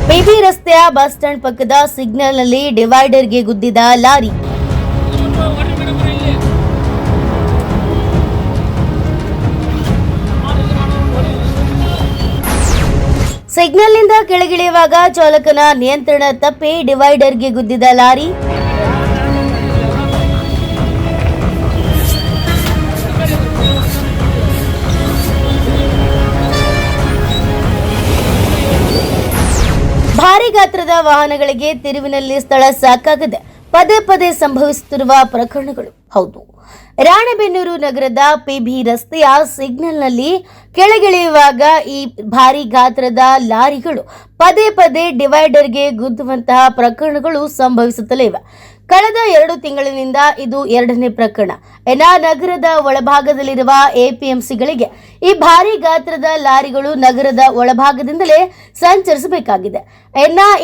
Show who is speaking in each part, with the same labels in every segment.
Speaker 1: PB ರಸ್ತೆಯ bus stand ಪಕ್ಕದ ಸಿಗ್ನಲ್ನಲ್ಲಿ ಡಿವೈಡರ್ಗೆ ಗುದ್ದಿದ lorry. ಸಿಗ್ನಲ್ನಿಂದ ಕೆಳಗಿಳಿಯುವಾಗ ಚಾಲಕನ ನಿಯಂತ್ರಣ ತಪ್ಪಿ ಡಿವೈಡರ್ಗೆ ಗುದ್ದಿದ ಲಾರಿ. ಭಾರಿ ಗಾತ್ರದ ವಾಹನಗಳಿಗೆ ತಿರುವಿನಲ್ಲಿ ಸ್ಥಳ ಸಾಕಾಗದೆ ಪದೇ ಪದೇ ಸಂಭವಿಸುತ್ತಿರುವ ಪ್ರಕರಣಗಳು. ಹೌದು, ರಾಣೆಬೆನ್ನೂರು ನಗರದ ಪಿಬಿ ರಸ್ತೆಯ ಸಿಗ್ನಲ್ನಲ್ಲಿ ಕೆಳಗಿಳಿಯುವಾಗ ಈ ಭಾರಿ ಗಾತ್ರದ ಲಾರಿಗಳು ಪದೇ ಪದೇ ಡಿವೈಡರ್ಗೆ ಗುದ್ದುವಂತಹ ಪ್ರಕರಣಗಳು ಸಂಭವಿಸುತ್ತಲೇ ಇವೆ. ಕಳೆದ 2 ತಿಂಗಳಿನಿಂದ ಇದು 2ನೇ ಪ್ರಕರಣ. ನಗರದ ಒಳಭಾಗದಲ್ಲಿರುವ ಎಪಿಎಂಸಿಗಳಿಗೆ ಈ ಭಾರಿ ಗಾತ್ರದ ಲಾರಿಗಳು ನಗರದ ಒಳಭಾಗದಿಂದಲೇ ಸಂಚರಿಸಬೇಕಾಗಿದೆ.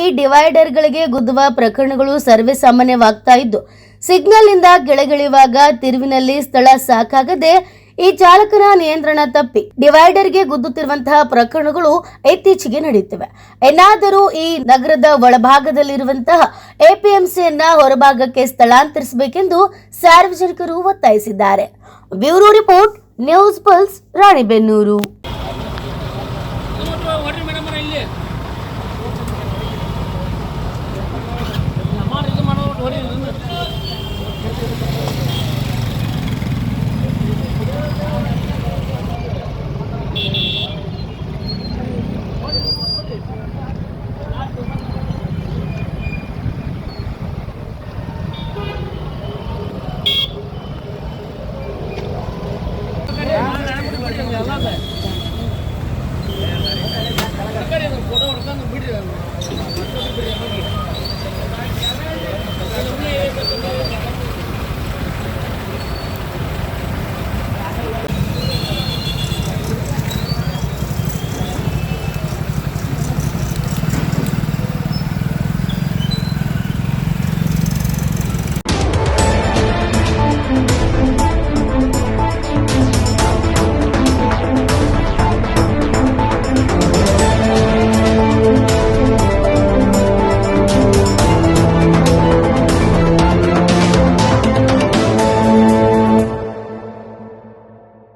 Speaker 1: ಈ ಡಿವೈಡರ್ಗಳಿಗೆ ಗುದ್ದುವ ಪ್ರಕರಣಗಳು ಸರ್ವೇ ಸಾಮಾನ್ಯವಾಗ್ತಾ ಇದ್ದು, ಸಿಗ್ನಲ್ನಿಂದ ಕೆಳಗಿಳಿಯುವಾಗ ತಿರುವಿನಲ್ಲಿ ಸ್ಥಳ ಸಾಕಾಗದೆ ಈ ಚಾಲಕನ ನಿಯಂತ್ರಣ ತಪ್ಪಿ ಡಿವೈಡರ್ಗೆ ಗುದ್ದುತ್ತಿರುವಂತಹ ಪ್ರಕರಣಗಳು ಇತ್ತೀಚೆಗೆ ನಡೆಯುತ್ತಿವೆ. ಏನಾದರೂ ಈ ನಗರದ ಒಳಭಾಗದಲ್ಲಿರುವಂತಹ ಎಪಿಎಂಸಿಯನ್ನ ಹೊರಭಾಗಕ್ಕೆ ಸ್ಥಳಾಂತರಿಸಬೇಕೆಂದು ಸಾರ್ವಜನಿಕರು ಒತ್ತಾಯಿಸಿದ್ದಾರೆ. Bureau report, news pulse, Ranebennur.